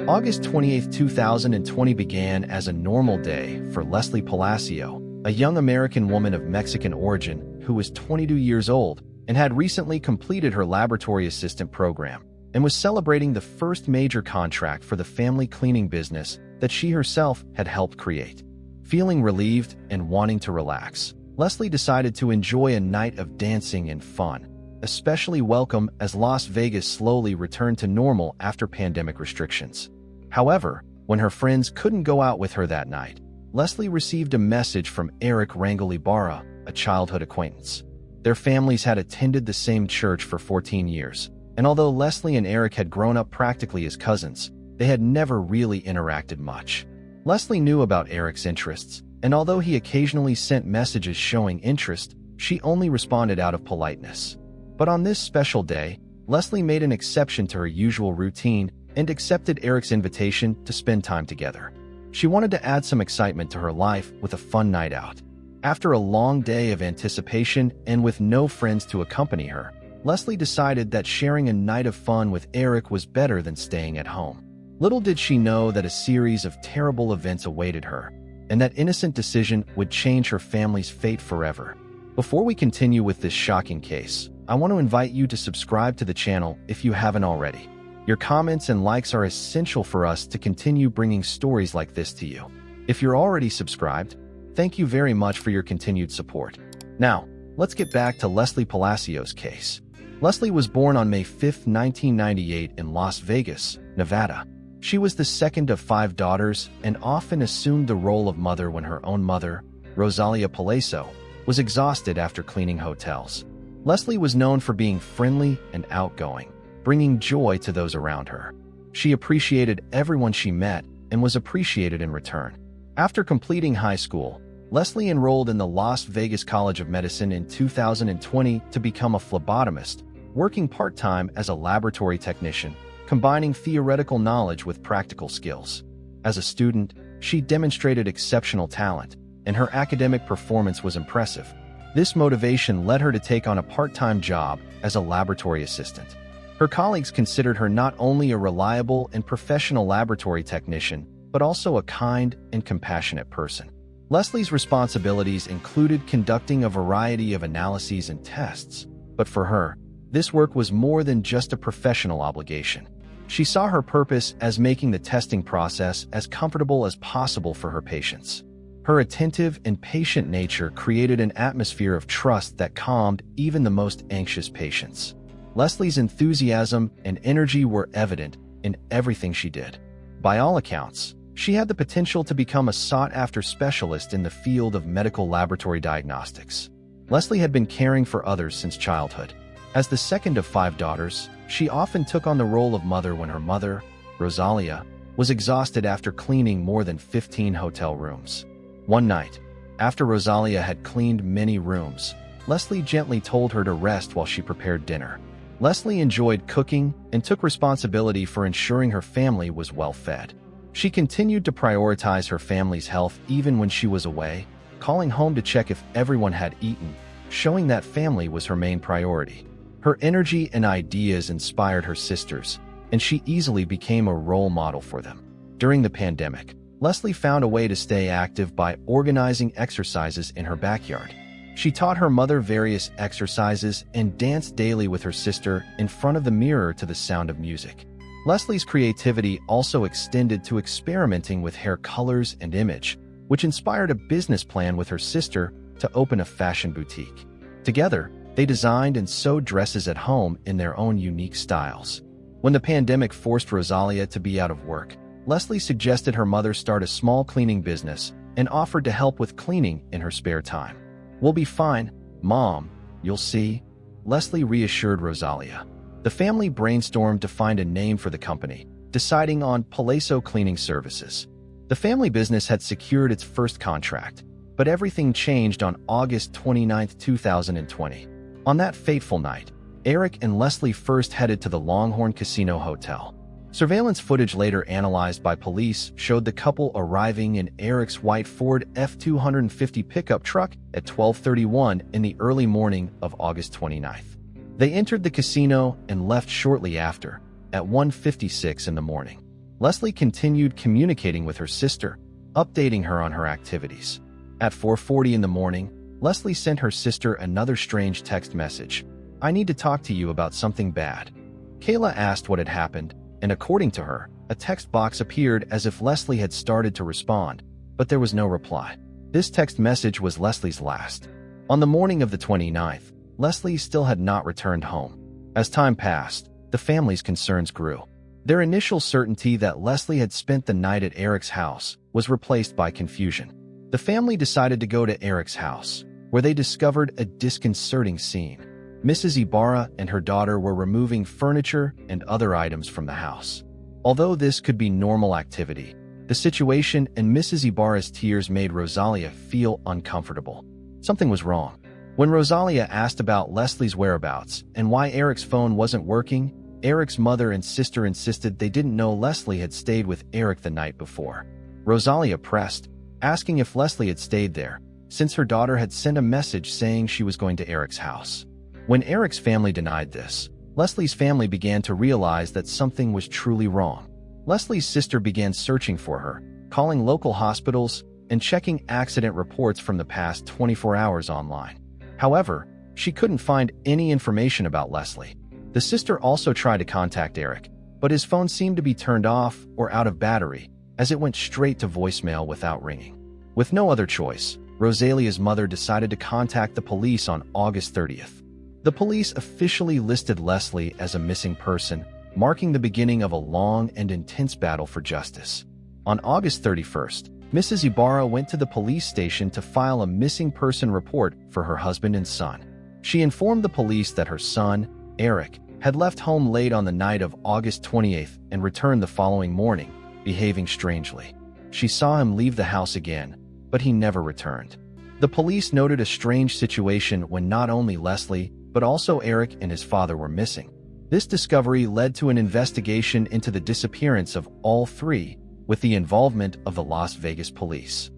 August 28, 2020 began as a normal day for Leslie Palacio, a young American woman of Mexican origin who was 22 years old and had recently completed her laboratory assistant program and was celebrating the first major contract for the family cleaning business that she herself had helped create. Feeling relieved and wanting to relax, Leslie decided to enjoy a night of dancing and fun, especially welcome as Las Vegas slowly returned to normal after pandemic restrictions. However, when her friends couldn't go out with her that night, Leslie received a message from Eric Rangel Ibarra, a childhood acquaintance. Their families had attended the same church for 14 years, and although Leslie and Eric had grown up practically as cousins, they had never really interacted much. Leslie knew about Eric's interests, and although he occasionally sent messages showing interest, she only responded out of politeness. But on this special day, Leslie made an exception to her usual routine and accepted Eric's invitation to spend time together. She wanted to add some excitement to her life with a fun night out. After a long day of anticipation and with no friends to accompany her, Leslie decided that sharing a night of fun with Eric was better than staying at home. Little did she know that a series of terrible events awaited her, and that innocent decision would change her family's fate forever. Before we continue with this shocking case, I want to invite you to subscribe to the channel if you haven't already. Your comments and likes are essential for us to continue bringing stories like this to you. If you're already subscribed, thank you very much for your continued support. Now, let's get back to Leslie Palacio's case. Leslie was born on May 5, 1998 in Las Vegas, Nevada. She was the second of 5 daughters and often assumed the role of mother when her own mother, Rosalia Palacio, was exhausted after cleaning hotels. Leslie was known for being friendly and outgoing, bringing joy to those around her. She appreciated everyone she met and was appreciated in return. After completing high school, Leslie enrolled in the Las Vegas College of Medicine in 2020 to become a phlebotomist, working part-time as a laboratory technician, combining theoretical knowledge with practical skills. As a student, she demonstrated exceptional talent, and her academic performance was impressive. This motivation led her to take on a part-time job as a laboratory assistant. Her colleagues considered her not only a reliable and professional laboratory technician, but also a kind and compassionate person. Leslie's responsibilities included conducting a variety of analyses and tests, but for her, this work was more than just a professional obligation. She saw her purpose as making the testing process as comfortable as possible for her patients. Her attentive and patient nature created an atmosphere of trust that calmed even the most anxious patients. Leslie's enthusiasm and energy were evident in everything she did. By all accounts, she had the potential to become a sought-after specialist in the field of medical laboratory diagnostics. Leslie had been caring for others since childhood. As the second of 5 daughters, she often took on the role of mother when her mother, Rosalia, was exhausted after cleaning more than 15 hotel rooms. One night, after Rosalia had cleaned many rooms, Leslie gently told her to rest while she prepared dinner. Leslie enjoyed cooking and took responsibility for ensuring her family was well fed. She continued to prioritize her family's health even when she was away, calling home to check if everyone had eaten, showing that family was her main priority. Her energy and ideas inspired her sisters, and she easily became a role model for them. During the pandemic, Leslie found a way to stay active by organizing exercises in her backyard. She taught her mother various exercises and danced daily with her sister in front of the mirror to the sound of music. Leslie's creativity also extended to experimenting with hair colors and image, which inspired a business plan with her sister to open a fashion boutique. Together, they designed and sewed dresses at home in their own unique styles. When the pandemic forced Rosalia to be out of work, Leslie suggested her mother start a small cleaning business and offered to help with cleaning in her spare time. "We'll be fine, Mom, you'll see," Leslie reassured Rosalia. The family brainstormed to find a name for the company, deciding on Palacio Cleaning Services. The family business had secured its first contract, but everything changed on August 29, 2020. On that fateful night, Eric and Leslie first headed to the Longhorn Casino Hotel. Surveillance footage later analyzed by police showed the couple arriving in Eric's white Ford F-250 pickup truck at 12:31 in the early morning of August 29th. They entered the casino and left shortly after, at 1:56 in the morning. Leslie continued communicating with her sister, updating her on her activities. At 4:40 in the morning, Leslie sent her sister another strange text message. "I need to talk to you about something bad." Kayla asked what had happened, and according to her, a text box appeared as if Leslie had started to respond, but there was no reply. This text message was Leslie's last. On the morning of the 29th, Leslie still had not returned home. As time passed, the family's concerns grew. Their initial certainty that Leslie had spent the night at Eric's house was replaced by confusion. The family decided to go to Eric's house, where they discovered a disconcerting scene. Mrs. Ibarra and her daughter were removing furniture and other items from the house. Although this could be normal activity, the situation and Mrs. Ibarra's tears made Rosalia feel uncomfortable. Something was wrong. When Rosalia asked about Leslie's whereabouts and why Eric's phone wasn't working, Eric's mother and sister insisted they didn't know Leslie had stayed with Eric the night before. Rosalia pressed, asking if Leslie had stayed there, since her daughter had sent a message saying she was going to Eric's house. When Eric's family denied this, Leslie's family began to realize that something was truly wrong. Leslie's sister began searching for her, calling local hospitals, and checking accident reports from the past 24 hours online. However, she couldn't find any information about Leslie. The sister also tried to contact Eric, but his phone seemed to be turned off or out of battery, as it went straight to voicemail without ringing. With no other choice, Rosalia's mother decided to contact the police on August 30th. The police officially listed Leslie as a missing person, marking the beginning of a long and intense battle for justice. On August 31st, Mrs. Ibarra went to the police station to file a missing person report for her husband and son. She informed the police that her son, Eric, had left home late on the night of August 28th and returned the following morning, behaving strangely. She saw him leave the house again, but he never returned. The police noted a strange situation when not only Leslie, but also Eric and his father were missing. This discovery led to an investigation into the disappearance of all three, with the involvement of the Las Vegas police.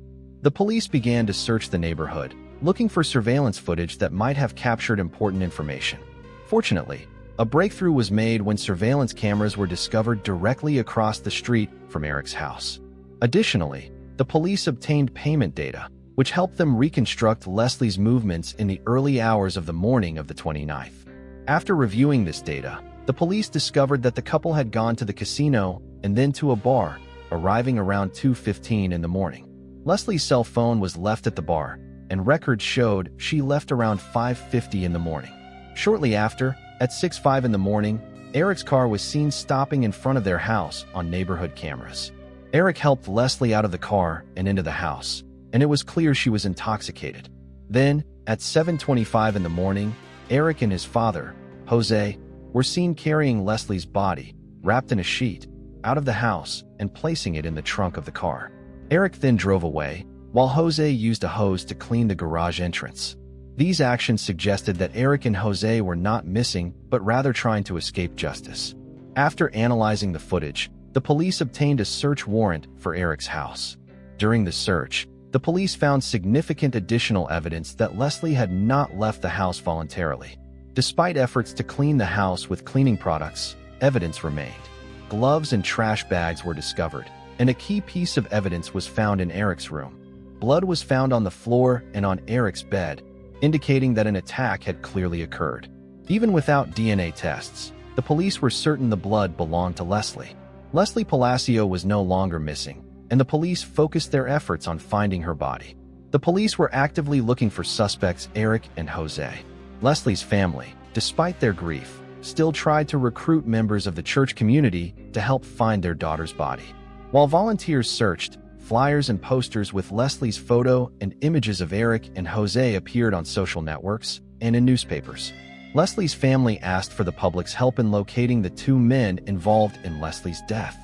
The police began to search the neighborhood, looking for surveillance footage that might have captured important information. Fortunately, a breakthrough was made when surveillance cameras were discovered directly across the street from Eric's house. Additionally, the police obtained payment data, which helped them reconstruct Leslie's movements in the early hours of the morning of the 29th. After reviewing this data, the police discovered that the couple had gone to the casino and then to a bar, arriving around 2:15 in the morning. Leslie's cell phone was left at the bar, and records showed she left around 5:50 in the morning. Shortly after, at 6:05 in the morning, Eric's car was seen stopping in front of their house on neighborhood cameras. Eric helped Leslie out of the car and into the house, and it was clear she was intoxicated. Then, at 7:25 in the morning, Eric and his father, Jose, were seen carrying Leslie's body, wrapped in a sheet, out of the house and placing it in the trunk of the car. Eric then drove away, while Jose used a hose to clean the garage entrance. These actions suggested that Eric and Jose were not missing, but rather trying to escape justice. After analyzing the footage, the police obtained a search warrant for Eric's house. During the search, the police found significant additional evidence that Leslie had not left the house voluntarily. Despite efforts to clean the house with cleaning products, evidence remained. Gloves and trash bags were discovered, and a key piece of evidence was found in Eric's room. Blood was found on the floor and on Eric's bed, indicating that an attack had clearly occurred. Even without DNA tests, the police were certain the blood belonged to Leslie. Leslie Palacio was no longer missing, and the police focused their efforts on finding her body. The police were actively looking for suspects Eric and Jose. Leslie's family, despite their grief, still tried to recruit members of the church community to help find their daughter's body. While volunteers searched, flyers and posters with Leslie's photo and images of Eric and Jose appeared on social networks and in newspapers. Leslie's family asked for the public's help in locating the two men involved in Leslie's death.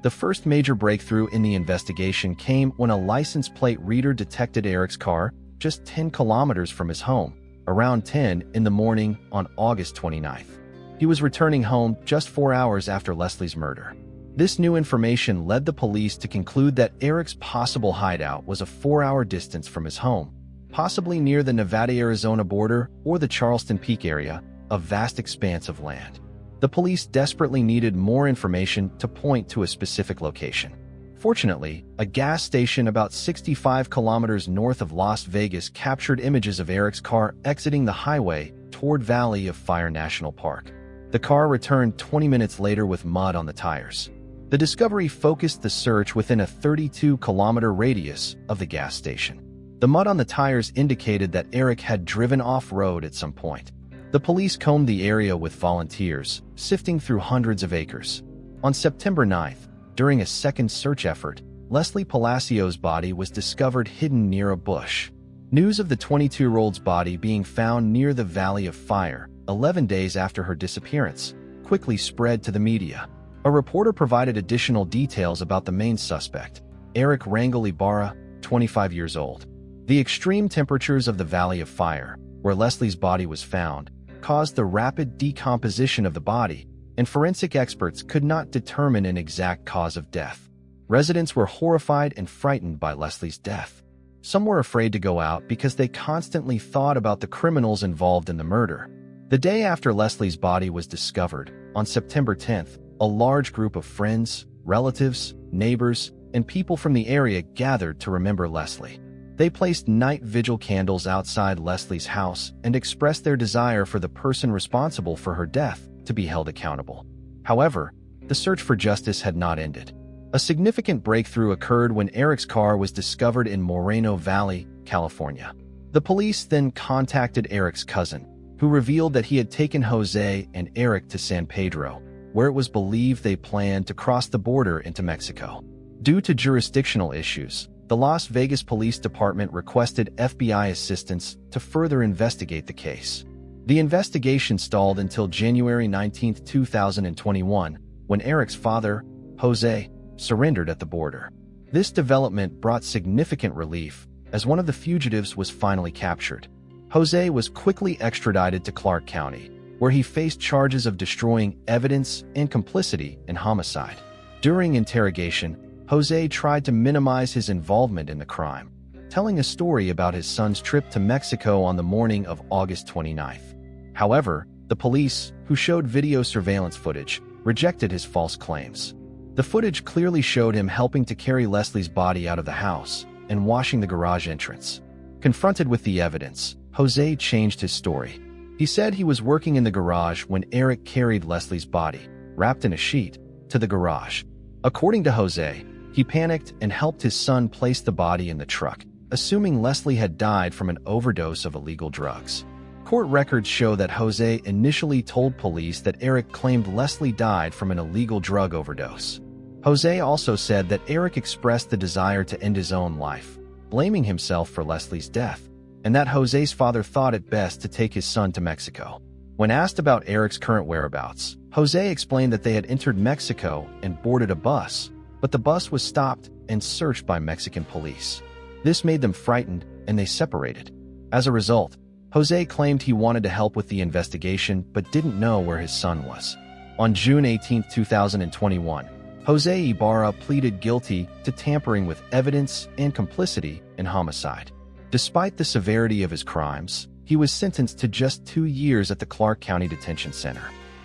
The first major breakthrough in the investigation came when a license plate reader detected Eric's car just 10 kilometers from his home, around 10 in the morning on August 29th. He was returning home just 4 hours after Leslie's murder. This new information led the police to conclude that Eric's possible hideout was a 4-hour distance from his home, possibly near the Nevada-Arizona border or the Charleston Peak area, a vast expanse of land. The police desperately needed more information to point to a specific location. Fortunately, a gas station about 65 kilometers north of Las Vegas captured images of Eric's car exiting the highway toward Valley of Fire National Park. The car returned 20 minutes later with mud on the tires. The discovery focused the search within a 32-kilometer radius of the gas station. The mud on the tires indicated that Eric had driven off-road at some point. The police combed the area with volunteers, sifting through hundreds of acres. On September 9th, during a second search effort, Leslie Palacio's body was discovered hidden near a bush. News of the 22-year-old's body being found near the Valley of Fire, 11 days after her disappearance, quickly spread to the media. A reporter provided additional details about the main suspect, Eric Rangel Ibarra, 25 years old. The extreme temperatures of the Valley of Fire, where Leslie's body was found, caused the rapid decomposition of the body, and forensic experts could not determine an exact cause of death. Residents were horrified and frightened by Leslie's death. Some were afraid to go out because they constantly thought about the criminals involved in the murder. The day after Leslie's body was discovered, on September 10th, a large group of friends, relatives, neighbors, and people from the area gathered to remember Leslie. They placed night vigil candles outside Leslie's house and expressed their desire for the person responsible for her death to be held accountable. However, the search for justice had not ended. A significant breakthrough occurred when Eric's car was discovered in Moreno Valley, California. The police then contacted Eric's cousin, who revealed that he had taken Jose and Eric to San Pedro, where it was believed they planned to cross the border into Mexico. Due to jurisdictional issues, the Las Vegas Police Department requested FBI assistance to further investigate the case. The investigation stalled until January 19, 2021, when Eric's father, Jose, surrendered at the border. This development brought significant relief, as one of the fugitives was finally captured. Jose was quickly extradited to Clark County, where he faced charges of destroying evidence and complicity in homicide. During interrogation, Jose tried to minimize his involvement in the crime, telling a story about his son's trip to Mexico on the morning of August 29th. However, the police, who showed video surveillance footage, rejected his false claims. The footage clearly showed him helping to carry Leslie's body out of the house and washing the garage entrance. Confronted with the evidence, Jose changed his story. He said he was working in the garage when Eric carried Leslie's body, wrapped in a sheet, to the garage. According to Jose, he panicked and helped his son place the body in the truck, assuming Leslie had died from an overdose of illegal drugs. Court records show that Jose initially told police that Eric claimed Leslie died from an illegal drug overdose. Jose also said that Eric expressed the desire to end his own life, blaming himself for Leslie's death, and that Jose's father thought it best to take his son to Mexico. When asked about Eric's current whereabouts, Jose explained that they had entered Mexico and boarded a bus, but the bus was stopped and searched by Mexican police. This made them frightened, and they separated. As a result, Jose claimed he wanted to help with the investigation but didn't know where his son was. On June 18, 2021, Jose Ibarra pleaded guilty to tampering with evidence and complicity in homicide. Despite the severity of his crimes, he was sentenced to just 2 years at the Clark County Detention Center.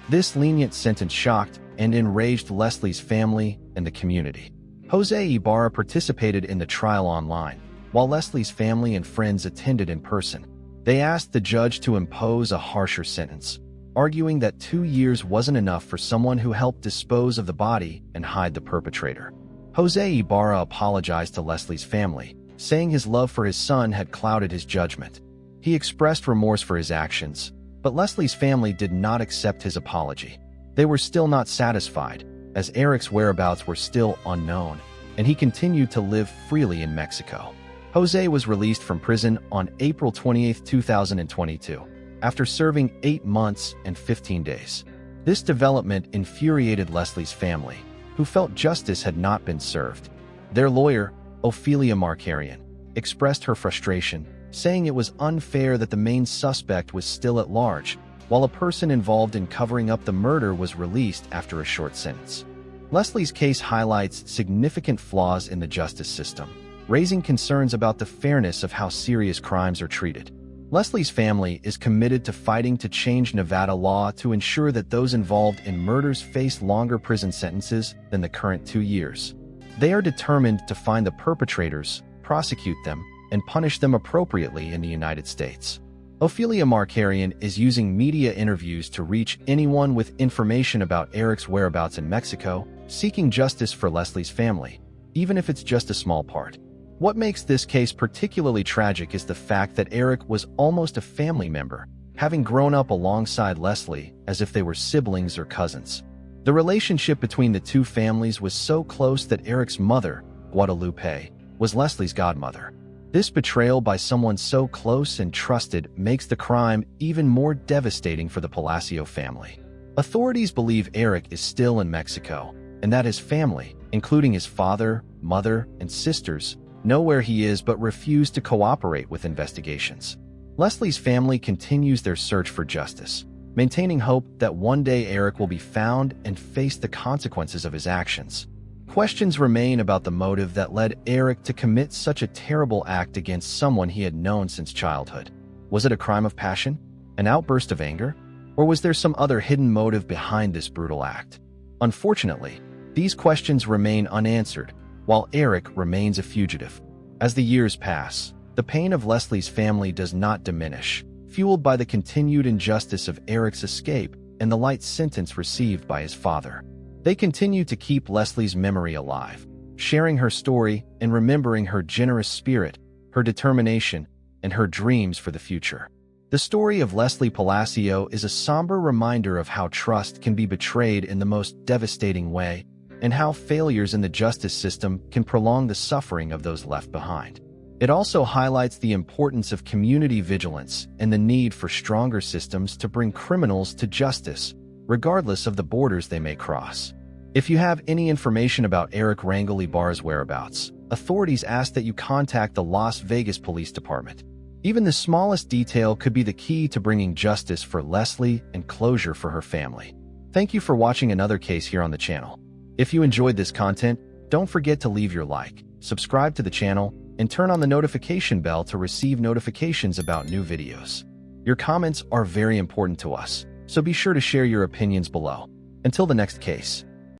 This lenient sentence shocked and enraged Leslie's family and the community. Jose Ibarra participated in the trial online, while Leslie's family and friends attended in person. They asked the judge to impose a harsher sentence, arguing that 2 years wasn't enough for someone who helped dispose of the body and hide the perpetrator. Jose Ibarra apologized to Leslie's family, saying his love for his son had clouded his judgment. He expressed remorse for his actions, but Leslie's family did not accept his apology. They were still not satisfied, as Eric's whereabouts were still unknown, and he continued to live freely in Mexico. Jose was released from prison on April 28, 2022, after serving 8 months and 15 days. This development infuriated Leslie's family, who felt justice had not been served. Their lawyer, Ophelia Markarian, expressed her frustration, saying it was unfair that the main suspect was still at large, while a person involved in covering up the murder was released after a short sentence. Leslie's case highlights significant flaws in the justice system, raising concerns about the fairness of how serious crimes are treated. Leslie's family is committed to fighting to change Nevada law to ensure that those involved in murders face longer prison sentences than the current 2 years. They are determined to find the perpetrators, prosecute them, and punish them appropriately in the United States. Ophelia Markarian is using media interviews to reach anyone with information about Eric's whereabouts in Mexico, seeking justice for Leslie's family, even if it's just a small part. What makes this case particularly tragic is the fact that Eric was almost a family member, having grown up alongside Leslie as if they were siblings or cousins. The relationship between the two families was so close that Eric's mother, Guadalupe, was Leslie's godmother. This betrayal by someone so close and trusted makes the crime even more devastating for the Palacio family. Authorities believe Eric is still in Mexico, and that his family, including his father, mother, and sisters, know where he is but refuse to cooperate with investigations. Leslie's family continues their search for justice, maintaining hope that one day Eric will be found and face the consequences of his actions. Questions remain about the motive that led Eric to commit such a terrible act against someone he had known since childhood. Was it a crime of passion? An outburst of anger? Or was there some other hidden motive behind this brutal act? Unfortunately, these questions remain unanswered, while Eric remains a fugitive. As the years pass, the pain of Leslie's family does not diminish, fueled by the continued injustice of Eric's escape and the light sentence received by his father. They continue to keep Leslie's memory alive, sharing her story and remembering her generous spirit, her determination, and her dreams for the future. The story of Leslie Palacio is a somber reminder of how trust can be betrayed in the most devastating way, and how failures in the justice system can prolong the suffering of those left behind. It also highlights the importance of community vigilance and the need for stronger systems to bring criminals to justice, regardless of the borders they may cross. If you have any information about Eric Rangel Ibarra's whereabouts, authorities ask that you contact the Las Vegas Police Department. Even the smallest detail could be the key to bringing justice for Leslie and closure for her family. Thank you for watching another case here on the channel. If you enjoyed this content, don't forget to leave your like, subscribe to the channel, and turn on the notification bell to receive notifications about new videos. Your comments are very important to us, so be sure to share your opinions below. Until the next case.